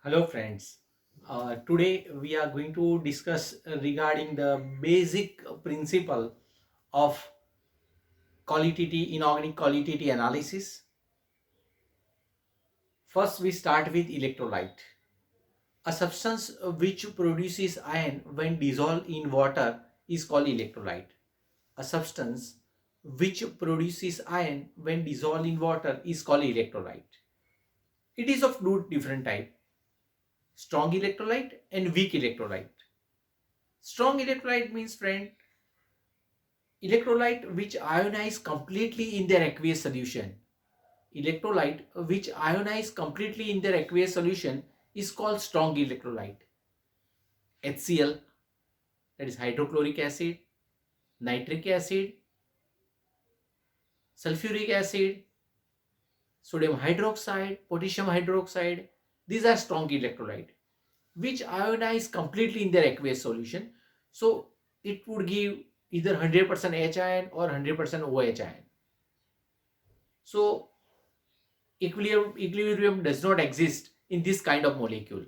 Hello friends. Today we are going to discuss regarding the basic principle of qualitative inorganic qualitative analysis. First we start with electrolyte. A substance which produces iron when dissolved in water is called electrolyte. A substance which produces iron when dissolved in water is called electrolyte. It is of two different types: strong electrolyte and weak electrolyte. Strong electrolyte means, friend, electrolyte which ionize completely in their aqueous solution. Electrolyte which ionize completely in their aqueous solution is called strong electrolyte. HCl, that is hydrochloric acid, nitric acid, sulfuric acid, sodium hydroxide, potassium hydroxide, these are strong electrolyte which ionize completely in their aqueous solution. So it would give either 100% H ion or 100% OH ion. So equilibrium does not exist in this kind of molecule.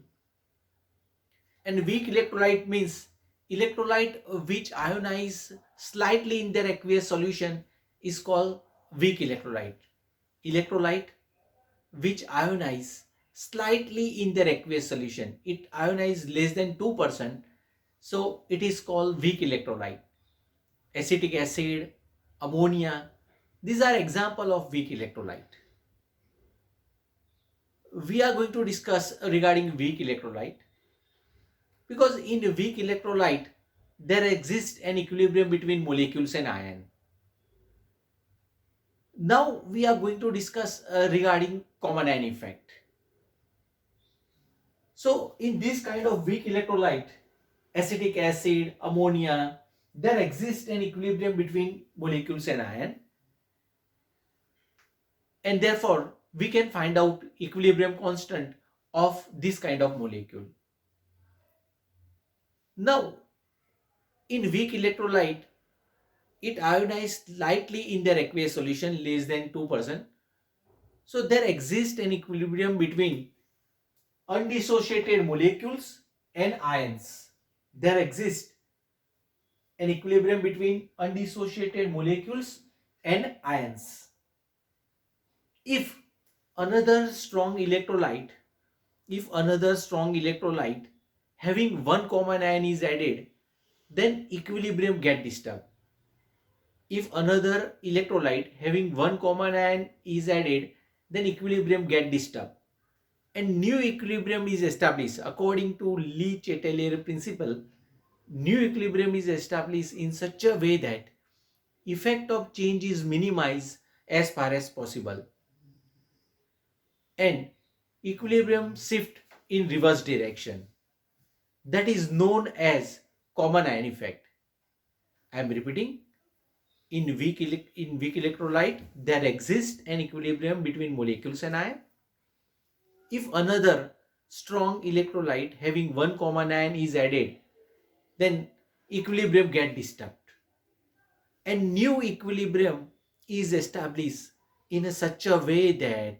And weak electrolyte means electrolyte which ionize slightly in their aqueous solution is called weak electrolyte. Electrolyte which ionize slightly in their aqueous solution, it ionize less than 2%, so it is called weak electrolyte. Acetic acid, ammonia, these are example of weak electrolyte. We are going to discuss regarding weak electrolyte, because in a weak electrolyte there exists an equilibrium between molecules and ion. Now we are going to discuss regarding common ion effect. So in this kind of weak electrolyte, acetic acid, ammonia, there exists an equilibrium between molecules and ion, and therefore we can find out equilibrium constant of this kind of molecule. Now in weak electrolyte, it ionized slightly in their aqueous solution less than 2%. So there exists an equilibrium between undissociated molecules and ions. There exists an equilibrium between undissociated molecules and ions. If another strong electrolyte, if another strong electrolyte having one common ion is added, then equilibrium get disturbed. If another electrolyte having one common ion is added, then equilibrium get disturbed and new equilibrium is established. According to Le Chatelier principle, new equilibrium is established in such a way that effect of change is minimized as far as possible and equilibrium shift in reverse direction. That is known as common ion effect. I am repeating, in weak electrolyte there exists an equilibrium between molecules and ion. If another strong electrolyte having one common ion is added, then equilibrium get disturbed and new equilibrium is established in such a way that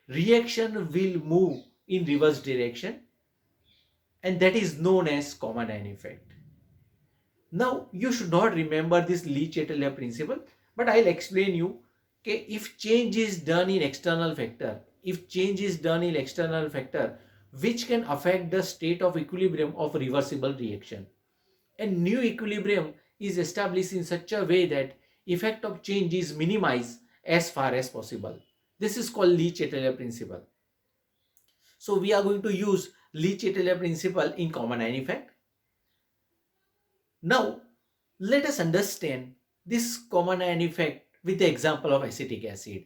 reaction will move in reverse direction, and that is known as common ion effect. Now you should not remember this Le Chatelier principle, but I'll explain you. Okay, if change is done in external factor, if change is done in external factor which can affect the state of equilibrium of reversible reaction, and new equilibrium is established in such a way that effect of change is minimized as far as possible. This is called Le Chatelier principle. So we are going to use Le Chatelier principle in common ion effect. Now let us understand this common ion effect with the example of acetic acid,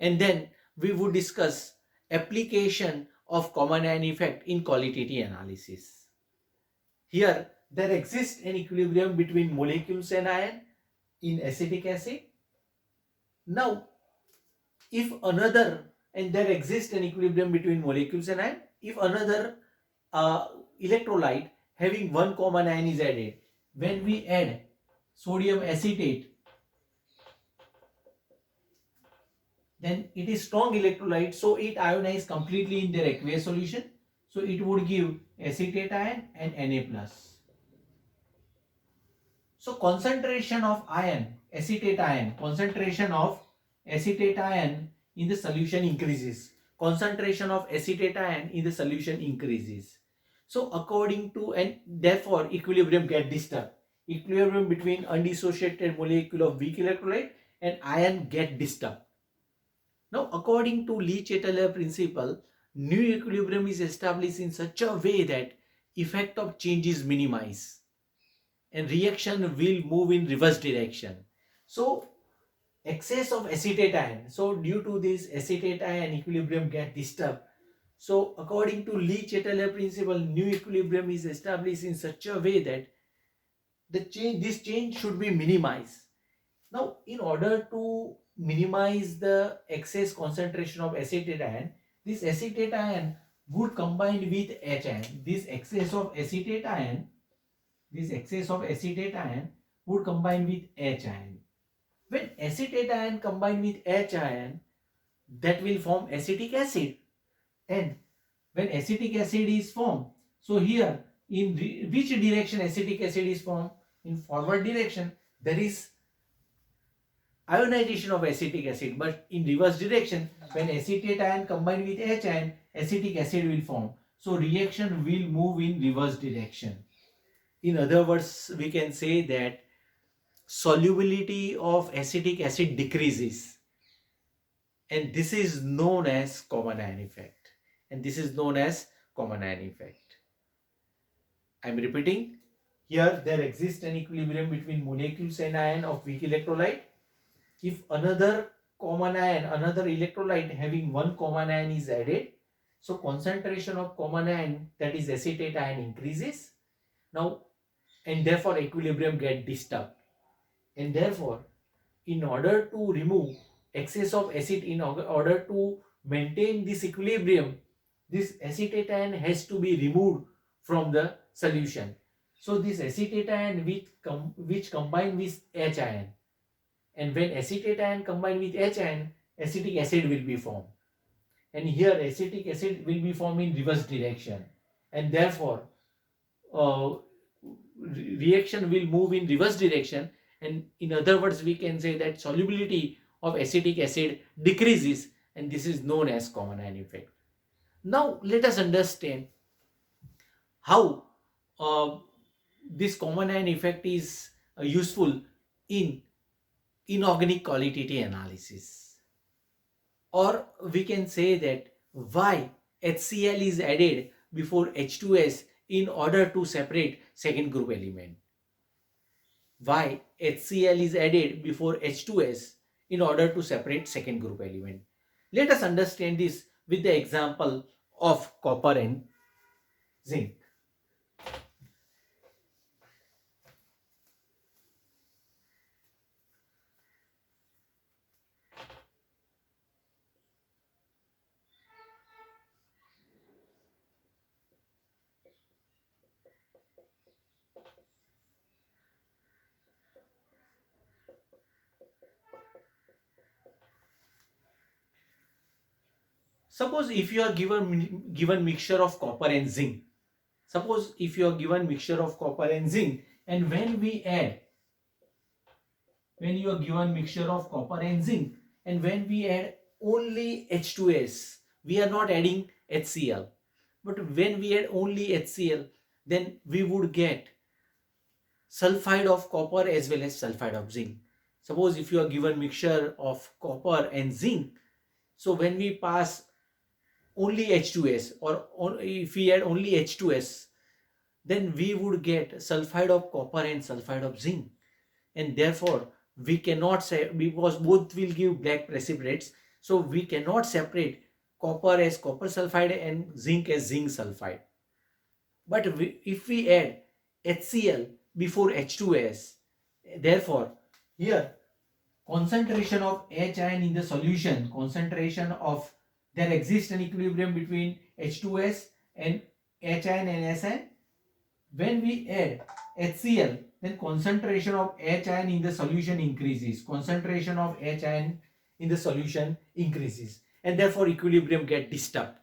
and then we would discuss application of common ion effect in qualitative analysis. Here there exists an equilibrium between molecules and ion in acetic acid. Now if another, and there exists an equilibrium between molecules and ion, if another uh, electrolyte having one common ion is added, when we add sodium acetate, then it is strong electrolyte, so it ionizes completely in their aqueous solution. So it would give acetate ion and Na plus. So concentration of concentration of acetate ion in the solution increases. Concentration of acetate ion in the solution increases. So according to, and therefore equilibrium get disturbed. Equilibrium between undissociated molecule of weak electrolyte and ion get disturbed. Now according to Le-Chatelier principle, new equilibrium is established in such a way that effect of change is minimized and reaction will move in reverse direction. So excess of acetate ion, so due to this acetate ion equilibrium get disturbed. So according to Le-Chatelier principle, new equilibrium is established in such a way that this change should be minimized. Now in order to minimize the excess concentration of acetate ion, this acetate ion would combine with H ion. This excess of acetate ion would combine with H ion. When acetate ion combine with H ion, that will form acetic acid. And when acetic acid is formed, so here in which direction acetic acid is formed? In forward direction, there is ionization of acetic acid, but in reverse direction, when acetate ion combine with H ion, acetic acid will form. So reaction will move in reverse direction. In other words, we can say that solubility of acetic acid decreases, and this is known as common ion effect. I am repeating, here there exists an equilibrium between molecules and ion of weak electrolyte. If another electrolyte having one common ion is added, so concentration of common ion, that is acetate ion, increases. Now, and therefore equilibrium get disturbed. And therefore, in order to remove excess of acid, in order to maintain this equilibrium, this acetate ion has to be removed from the solution. So this acetate ion which combine with H ion, and when acetate ion combine with H ion, acetic acid will be formed. And here acetic acid will be formed in reverse direction, and therefore reaction will move in reverse direction. And in other words, we can say that solubility of acetic acid decreases, and this is known as common ion effect. Now let us understand how this common ion effect is useful in inorganic qualitative analysis. Or we can say that why HCl is added before H2S in order to separate second group element. Why HCl is added before H2S in order to separate second group element. Let us understand this with the example of copper and zinc. Suppose if you are given mixture of copper and zinc. And when you are given mixture of copper and zinc, and when we add only H2S, we are not adding HCl. But when we add only HCl, then we would get sulfide of copper as well as sulfide of zinc. Suppose if you are given mixture of copper and zinc, so when we pass only H2S, or if we add only H2S, then we would get sulfide of copper and sulfide of zinc. And therefore we cannot say, because both will give black precipitates, so we cannot separate copper as copper sulfide and zinc as zinc sulfide. But if we add HCl before H2S, therefore here concentration of H ion in the solution, there exists an equilibrium between H2S and H ion and S ion. When we add HCl, then concentration of H ion in the solution increases. And therefore equilibrium get disturbed.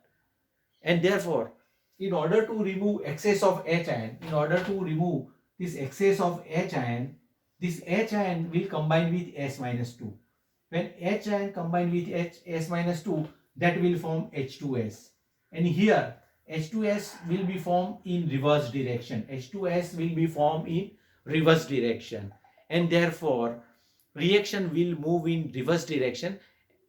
And therefore in order to remove excess of H ion, in order to remove this excess of H ion, this H ion will combine with S minus 2. When H ion combine with S minus 2, that will form H2S. And here H2S will be formed in reverse direction. H2S will be formed in reverse direction. And therefore, reaction will move in reverse direction.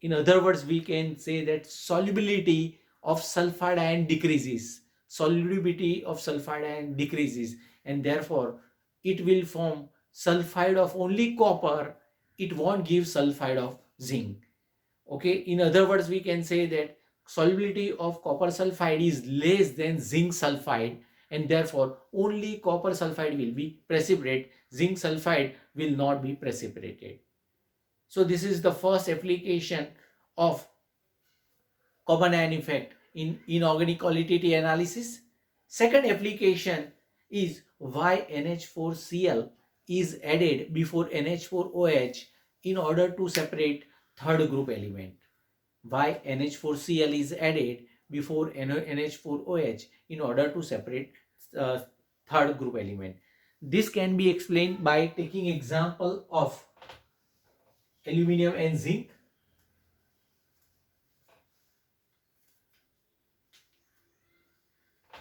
In other words, we can say that solubility of sulfide ion decreases. Solubility of sulfide ion decreases, and therefore it will form sulfide of only copper. It won't give sulfide of zinc. Okay, in other words, we can say that solubility of copper sulfide is less than zinc sulfide, and therefore only copper sulfide will be precipitate. Zinc sulfide will not be precipitated. So this is the first application of common ion effect in inorganic qualitative analysis. Second application is why NH4Cl is added before NH4OH in order to separate third group element. Why NH4Cl is added before NH4OH in order to separate third group element. This can be explained by taking example of aluminum and zinc.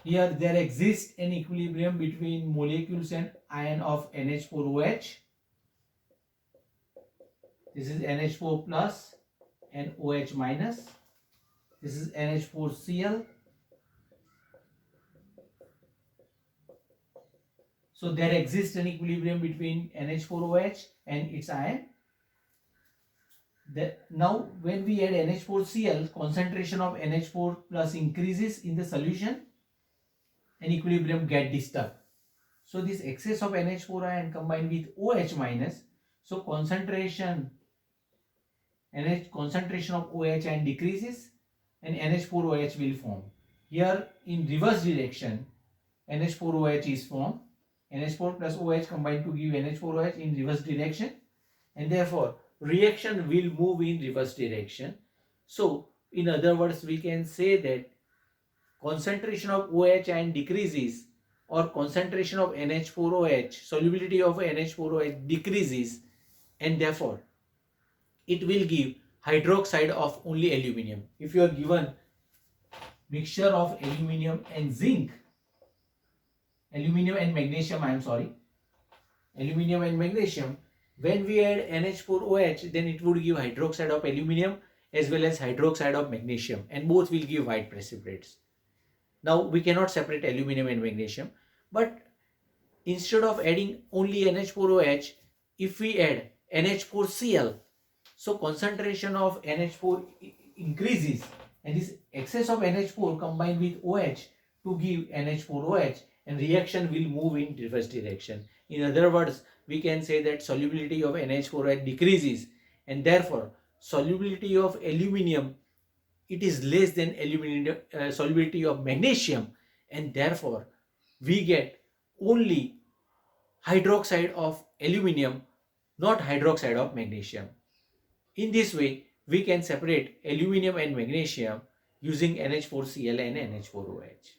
Here there exists an equilibrium between molecules and ion of NH4OH. This is NH4 plus and OH minus. This is NH4Cl. So there exists an equilibrium between NH4OH and its ion. Now when we add NH4Cl, concentration of NH4 plus increases in the solution and equilibrium get disturbed. So this excess of NH4 ion combined with OH minus, so concentration of OH ion decreases and NH4OH will form. Here in reverse direction, NH4OH is formed. NH4 plus OH combined to give NH4OH in reverse direction, and therefore reaction will move in reverse direction. So in other words, we can say that concentration of OH ion decreases or concentration of NH4OH, solubility of NH4OH decreases, and therefore it will give hydroxide of only aluminum. If you are given mixture of aluminum and zinc, aluminum and magnesium, aluminum and magnesium, when we add NH4OH, then it would give hydroxide of aluminum as well as hydroxide of magnesium, and both will give white precipitates. Now we cannot separate aluminum and magnesium, but instead of adding only NH4OH, if we add NH4Cl, so concentration of NH4 increases, and this excess of NH4 combined with OH to give NH4OH, and reaction will move in reverse direction. In other words, we can say that solubility of NH4OH decreases, and therefore solubility of aluminum, it is less than aluminum solubility of magnesium, and therefore we get only hydroxide of aluminum, not hydroxide of magnesium. In this way, we can separate aluminum and magnesium using NH4Cl and NH4OH.